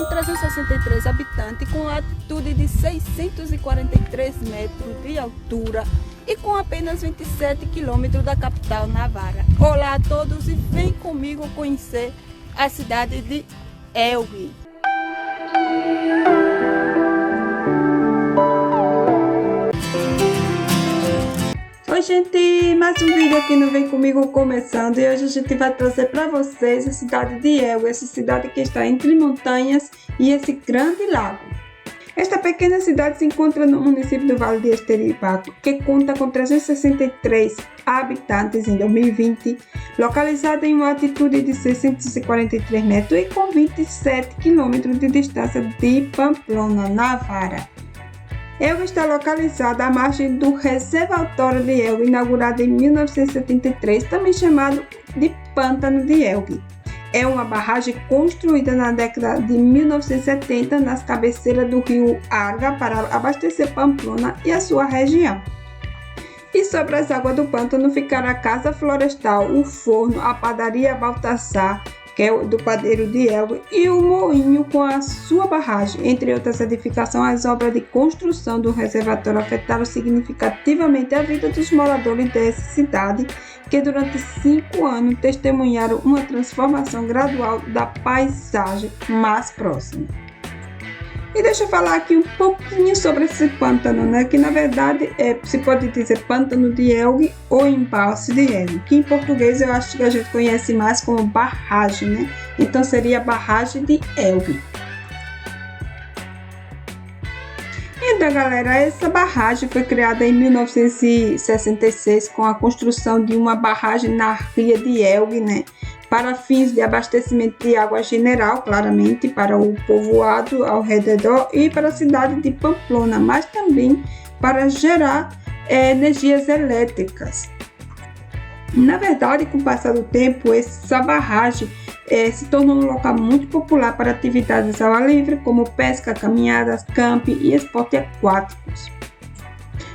363 habitantes, com altitude de 643 metros de altura e com apenas 27 quilômetros da capital Navarra. Olá a todos e vem comigo conhecer a cidade de Elgui. Oi gente, mais um vídeo aqui no Vem Comigo começando, e hoje a gente vai trazer para vocês a cidade de Elgui, essa cidade que está entre montanhas e esse grande lago. Esta pequena cidade se encontra no município do Vale de Esteripaco, que conta com 363 habitantes em 2020, localizada em uma altitude de 643 metros e com 27 quilômetros de distância de Pamplona, Navarra. Elgui está localizada à margem do Reservatório de Elgui, inaugurado em 1973, também chamado de Pântano de Elgui. É uma barragem construída na década de 1970 nas cabeceiras do rio Arga para abastecer Pamplona e a sua região. E sobre as águas do pântano ficará a Casa Florestal, o forno, a padaria Baltassar, que é do padeiro de Elgui, e o moinho com a sua barragem. Entre outras edificações, as obras de construção do reservatório afetaram significativamente a vida dos moradores dessa cidade, que durante 5 anos testemunharam uma transformação gradual da paisagem mais próxima. E deixa eu falar aqui um pouquinho sobre esse pântano, né? Que na verdade se pode dizer Pântano de Elgui ou Embalse de Elgui, que em português eu acho que a gente conhece mais como barragem, né? Então seria Barragem de Elgui. Então galera, essa barragem foi criada em 1966 com a construção de uma barragem na ria de Elgui, né? Para fins de abastecimento de água general, claramente, para o povoado ao redor e para a cidade de Pamplona, mas também para gerar energias elétricas. Na verdade, com o passar do tempo, essa barragem se tornou um local muito popular para atividades ao ar livre, como pesca, caminhadas, camping e esportes aquáticos.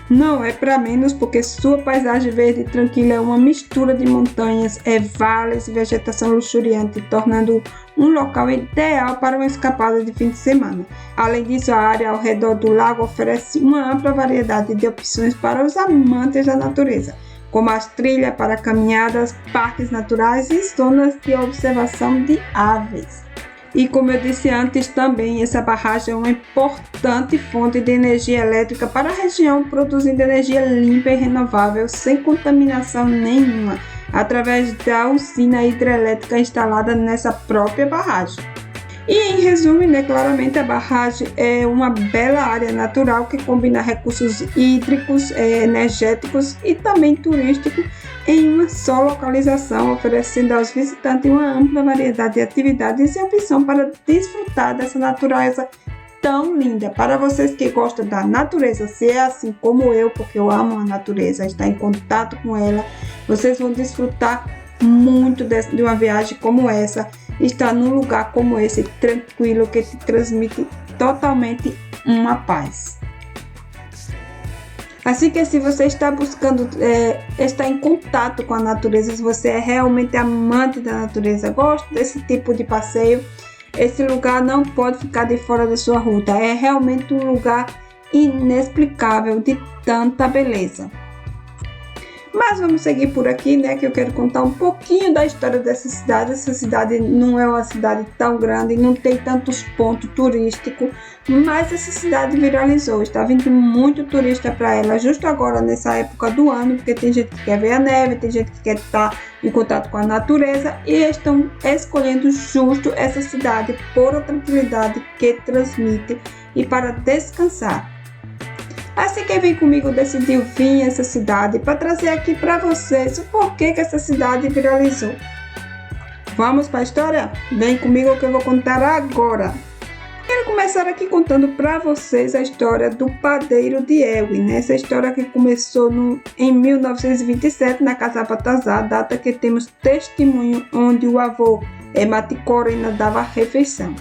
Não é para menos, porque sua paisagem verde e tranquila é uma mistura de montanhas, vales e vegetação luxuriante, tornando um local ideal para uma escapada de fim de semana. Além disso, a área ao redor do lago oferece uma ampla variedade de opções para os amantes da natureza, como as trilhas para caminhadas, parques naturais e zonas de observação de aves. E como eu disse antes também, essa barragem é uma importante fonte de energia elétrica para a região, produzindo energia limpa e renovável, sem contaminação nenhuma, através da usina hidrelétrica instalada nessa própria barragem. E em resumo, né, claramente a barragem é uma bela área natural que combina recursos hídricos, energéticos e também turísticos em uma só localização, oferecendo aos visitantes uma ampla variedade de atividades e opção para desfrutar dessa natureza tão linda. Para vocês que gostam da natureza, se é assim como eu, porque eu amo a natureza, estar em contato com ela, vocês vão desfrutar muito de uma viagem como essa, estar num lugar como esse, tranquilo, que te transmite totalmente uma paz. Assim que se você está buscando estar em contato com a natureza, se você é realmente amante da natureza, gosta desse tipo de passeio, esse lugar não pode ficar de fora da sua ruta. É realmente um lugar inexplicável de tanta beleza. Mas vamos seguir por aqui, né, que eu quero contar um pouquinho da história dessa cidade. Essa cidade não é uma cidade tão grande, não tem tantos pontos turísticos, mas essa cidade viralizou. Está vindo muito turista para ela, justo agora, nessa época do ano, porque tem gente que quer ver a neve, tem gente que quer estar em contato com a natureza, e estão escolhendo justo essa cidade por a tranquilidade que transmite e para descansar. Assim que Vem Comigo decidiu vir a essa cidade para trazer aqui para vocês o porquê que essa cidade viralizou. Vamos para a história? Vem comigo que eu vou contar agora. Quero começar aqui contando para vocês a história do padeiro de Elgui, né? Essa história que começou em 1927 na Casa Baltassar, data que temos testemunho onde o avô Mati Corena dava refeição.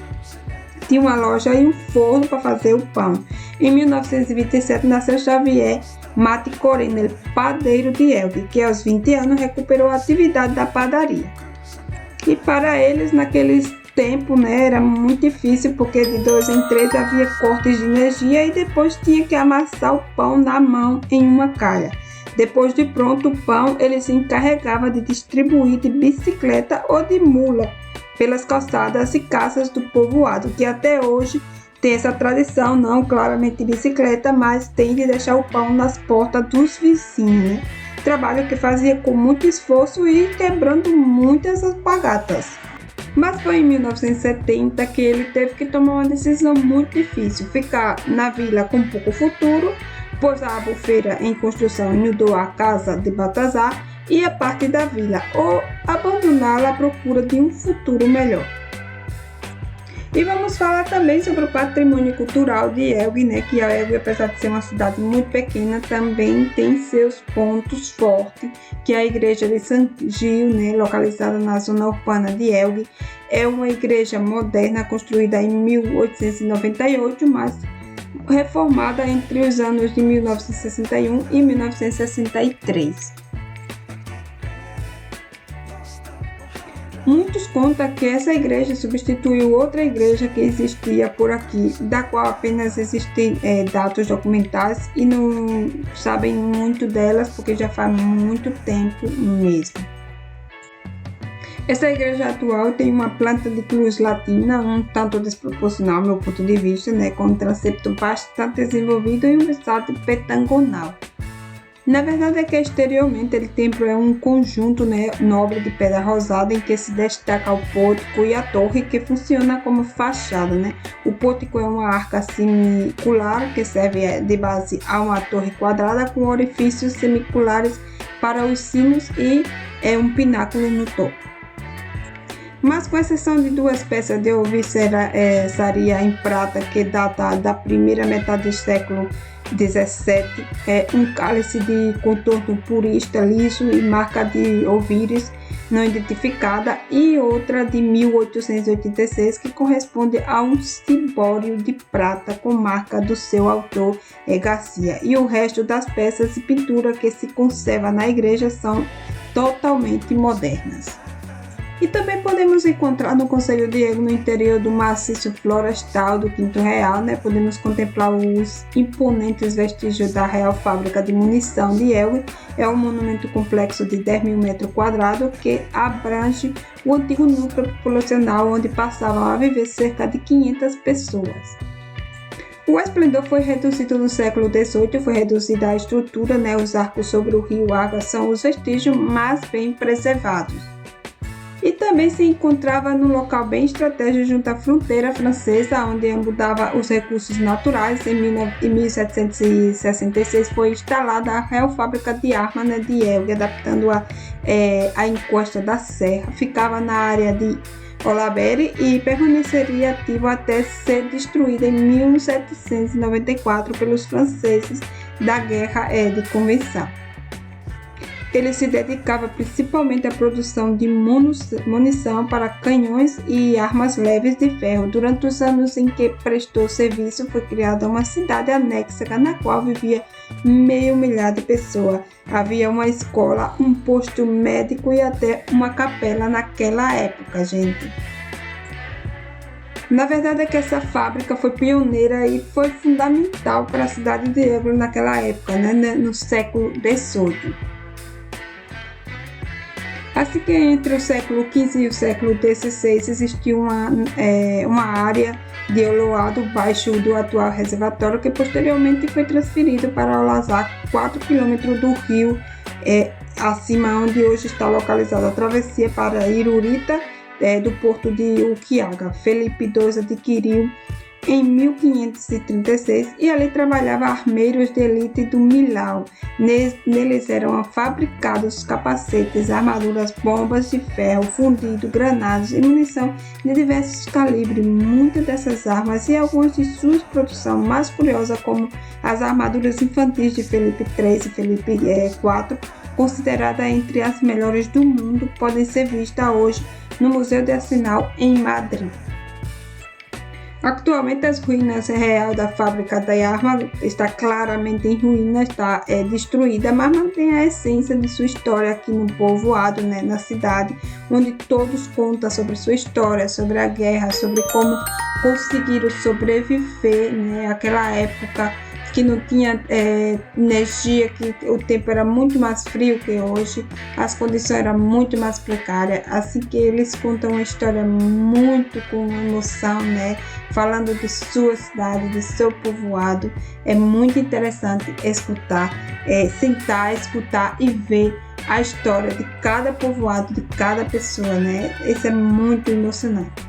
Tinha uma loja e um forno para fazer o pão. Em 1927 nasceu Xavier Mati Corena, padeiro de Elgui, que aos 20 anos recuperou a atividade da padaria. E para eles, naqueles tempo, né, era muito difícil, porque de 2 em 3 havia cortes de energia e depois tinha que amassar o pão na mão em uma calha. Depois de pronto o pão, ele se encarregava de distribuir de bicicleta ou de mula pelas calçadas e casas do povoado, que até hoje tem essa tradição, não claramente de bicicleta, mas tem de deixar o pão nas portas dos vizinhos, né? Trabalho que fazia com muito esforço e quebrando muitas alpargatas. Mas foi em 1970 que ele teve que tomar uma decisão muito difícil, ficar na vila com pouco futuro, pois a albufeira em construção inundou a casa de Baltazar e a parte da vila, ou abandoná-la à procura de um futuro melhor. E vamos falar também sobre o patrimônio cultural de Elgin, né? Que a Elgin, apesar de ser uma cidade muito pequena, também tem seus pontos fortes, que é a igreja de São Gil, né? Localizada na zona urbana de Elgin. É uma igreja moderna construída em 1898, mas reformada entre os anos de 1961 e 1963. Muitos contam que essa igreja substituiu outra igreja que existia por aqui, da qual apenas existem dados documentais e não sabem muito delas porque já faz muito tempo mesmo. Essa igreja atual tem uma planta de cruz latina, um tanto desproporcional ao meu ponto de vista, né, com um transepto bastante desenvolvido e um vestíbulo pentagonal. Na verdade é que exteriormente o templo é um conjunto, né, nobre de pedra rosada em que se destaca o pórtico e a torre que funciona como fachada, né? O pórtico é uma arca semicular que serve de base a uma torre quadrada com orifícios semiculares para os sinos e um pináculo no topo. Mas com exceção de 2 peças de alvenaria em prata que data da primeira metade do século 17, um cálice de contorno purista liso e marca de ouvires não identificada e outra de 1886 que corresponde a um cibório de prata com marca do seu autor Garcia, e o resto das peças e pintura que se conserva na igreja são totalmente modernas. E também podemos encontrar no Concelho de Elgin, no interior do maciço florestal do Quinto Real, né? Podemos contemplar os imponentes vestígios da Real Fábrica de Munição de Elgin. É um monumento complexo de 10.000 metros quadrados que abrange o antigo núcleo populacional onde passavam a viver cerca de 500 pessoas. O esplendor foi reduzido no século XVIII, foi reduzida a estrutura, né? Os arcos sobre o rio Água são os vestígios mais bem preservados. E também se encontrava num local bem estratégico junto à fronteira francesa, onde abundava os recursos naturais. Em 1766 foi instalada a Real Fábrica de Armas, né, de Elgin, adaptando-a à encosta da serra. Ficava na área de Olabere e permaneceria ativo até ser destruída em 1794 pelos franceses da Guerra de Convenção. Ele se dedicava principalmente à produção de munição para canhões e armas leves de ferro. Durante os anos em que prestou serviço, foi criada uma cidade anexa na qual vivia 500.000 de pessoas. Havia uma escola, um posto médico e até uma capela naquela época, gente. Na verdade é que essa fábrica foi pioneira e foi fundamental para a cidade de Elgin naquela época, né, no século XVIII. Assim que entre o século XV e o século XVI existiu uma área de oloado baixo do atual reservatório que posteriormente foi transferido para Alazar, 4 km do rio acima, onde hoje está localizada a travessia para Irurita do porto de Uquiaga. Felipe II adquiriu em 1536 e ali trabalhava armeiros de elite do Milhau. Neles eram fabricados capacetes, armaduras, bombas de ferro fundido, granadas e munição de diversos calibres. Muitas dessas armas e algumas de suas produções mais curiosas, como as armaduras infantis de Felipe III e Felipe IV, considerada entre as melhores do mundo, podem ser vistas hoje no Museu de Arsenal em Madrid. Atualmente as ruínas real da fábrica da arma está claramente em ruínas, está destruída, mas mantém a essência de sua história aqui no povoado, né, na cidade, onde todos contam sobre sua história, sobre a guerra, sobre como conseguiram sobreviver, né? Aquela época que não tinha energia, que o tempo era muito mais frio que hoje, as condições eram muito mais precárias, assim que eles contam uma história muito com emoção, né? Falando de sua cidade, de seu povoado. É muito interessante escutar, sentar, escutar e ver a história de cada povoado, de cada pessoa, né? Isso é muito emocionante.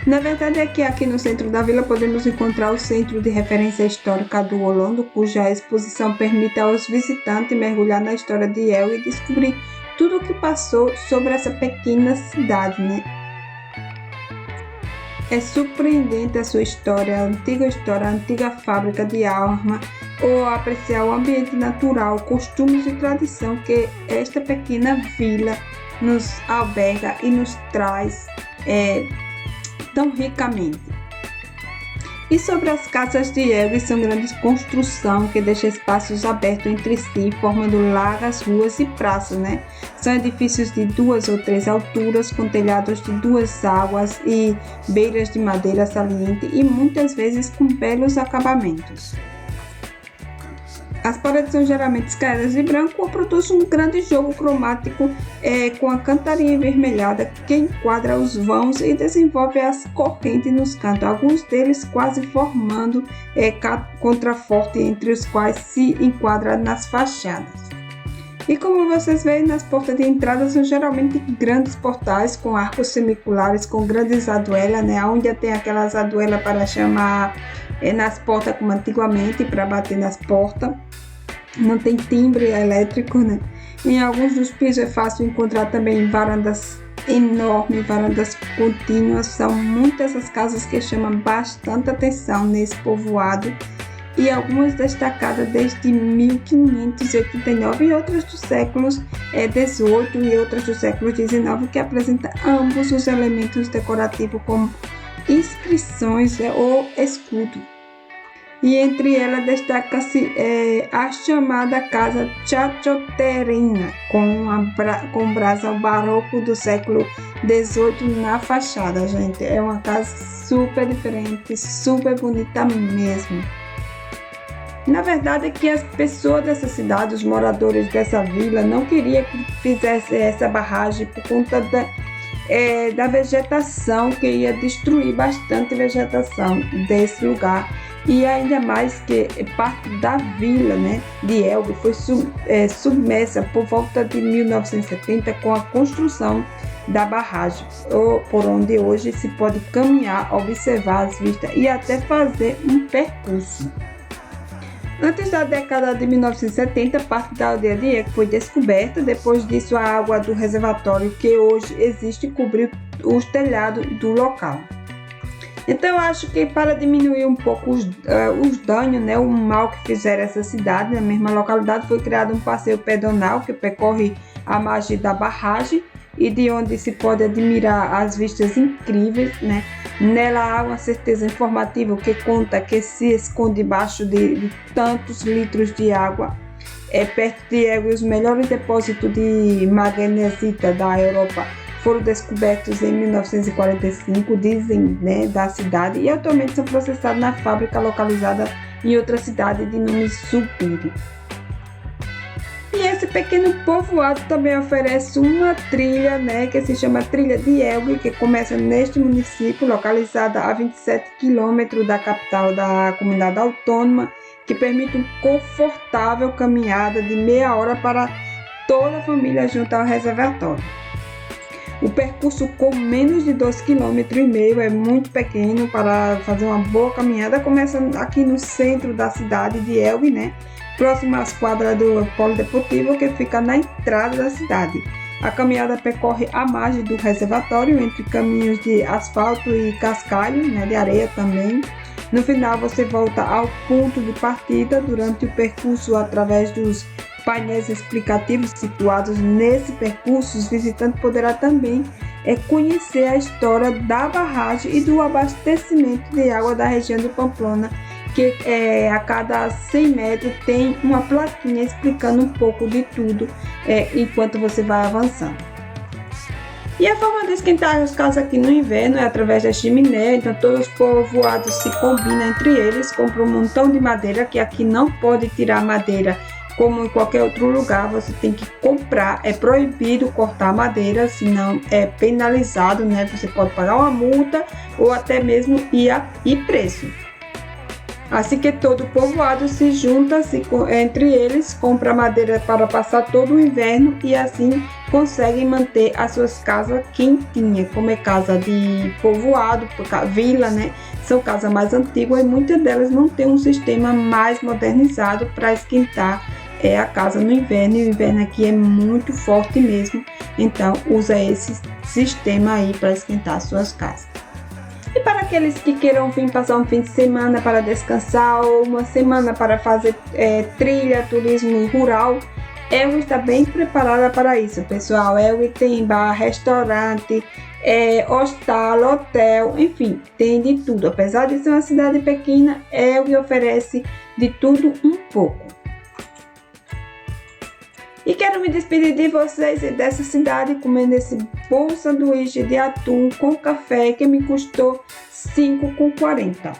Na verdade é que aqui no centro da vila podemos encontrar o Centro de Referência Histórica do Olondo, cuja exposição permite aos visitantes mergulhar na história de Elgin e descobrir tudo o que passou sobre essa pequena cidade, né? É surpreendente a sua história, a antiga fábrica de arma, ou apreciar o ambiente natural, costumes e tradição que esta pequena vila nos alberga e nos traz tão ricamente. E sobre as casas de Elgin, são grandes construções que deixam espaços abertos entre si, formando largas ruas e praças, né? São edifícios de 2 ou 3 alturas, com telhados de 2 águas e beiras de madeira saliente e muitas vezes com belos acabamentos. As paredes são geralmente escaladas de branco ou produzem um grande jogo cromático com a cantaria envermelhada que enquadra os vãos e desenvolve as correntes nos cantos, alguns deles quase formando contraforte entre os quais se enquadra nas fachadas. E como vocês veem, nas portas de entrada são geralmente grandes portais com arcos semiculares, com grandes aduelas, né? Onde tem aquelas aduelas para chamar nas portas como antigamente, para bater nas portas. Não tem timbre elétrico, né? Em alguns dos pisos é fácil encontrar também varandas enormes, varandas contínuas. São muitas as casas que chamam bastante atenção nesse povoado e algumas destacadas desde 1589 e outras dos séculos XVIII e outras do século XIX que apresentam ambos os elementos decorativos como inscrições ou escudo. E entre elas destaca-se a chamada Casa Chachoterina, com brasão barroco do século XVIII na fachada, gente. É uma casa super diferente, super bonita mesmo. Na verdade é que as pessoas dessa cidade, os moradores dessa vila, não queriam que fizesse essa barragem por conta da vegetação, que ia destruir bastante vegetação desse lugar. E ainda mais que parte da vila, né, de Elgin foi submersa por volta de 1970 com a construção da barragem, por onde hoje se pode caminhar, observar as vistas e até fazer um percurso. Antes da década de 1970, parte da aldeia de Elgin foi descoberta. Depois disso, a água do reservatório que hoje existe cobriu os telhados do local. Então eu acho que para diminuir um pouco os danos, né, o mal que fizeram essa cidade, na mesma localidade, foi criado um passeio pedonal que percorre a margem da barragem e de onde se pode admirar as vistas incríveis, né? Nela há uma certeza informativa que conta que se esconde debaixo de tantos litros de água. Perto de Elgin, os melhores depósitos de magnesita da Europa foram descobertos em 1945, dizem, né, da cidade, e atualmente são processados na fábrica localizada em outra cidade de nome Supiri. E esse pequeno povoado também oferece uma trilha, né, que se chama Trilha de Elgin, que começa neste município, localizada a 27 km da capital da comunidade autônoma, que permite uma confortável caminhada de meia hora para toda a família junto ao reservatório. O percurso com menos de 2,5 km é muito pequeno para fazer uma boa caminhada. Começa aqui no centro da cidade de Elgin, né? Próximo às quadras do Polo Deportivo, que fica na entrada da cidade. A caminhada percorre a margem do reservatório, entre caminhos de asfalto e cascalho, né, de areia também. No final, você volta ao ponto de partida. Durante o percurso, através dos painéis explicativos situados nesse percurso, os visitantes poderão também conhecer a história da barragem e do abastecimento de água da região de Pamplona, que a cada 100 metros tem uma plaquinha explicando um pouco de tudo enquanto você vai avançando. E E a forma de esquentar as casas aqui no inverno é através da chaminé, então todos os povoados se combinam entre eles, compram um montão de madeira, que aqui não pode tirar madeira como em qualquer outro lugar, você tem que comprar, é proibido cortar madeira, senão é penalizado, né? Você pode pagar uma multa ou até mesmo ir preso. Assim que todo o povoado se junta entre eles, compra madeira para passar todo o inverno e assim conseguem manter as suas casas quentinhas. Como é casa de povoado, vila, né? São casas mais antigas e muitas delas não têm um sistema mais modernizado para esquentar a casa no inverno. E o inverno aqui é muito forte mesmo, então usa esse sistema aí para esquentar as suas casas. E para aqueles que queiram vir passar um fim de semana para descansar ou uma semana para fazer trilha, turismo rural, Elgin está bem preparada para isso, pessoal. Elgin tem bar, restaurante, hostal, hotel, enfim, tem de tudo. Apesar de ser uma cidade pequena, Elgin oferece de tudo um pouco. E quero me despedir de vocês e dessa cidade comendo esse bom sanduíche de atum com café que me custou R$ 5,40.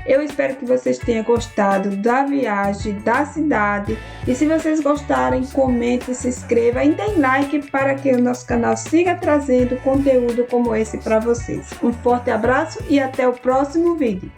Eu espero que vocês tenham gostado da viagem, da cidade. E se vocês gostarem, comente, se inscreva e deem like para que o nosso canal siga trazendo conteúdo como esse para vocês. Um forte abraço e até o próximo vídeo.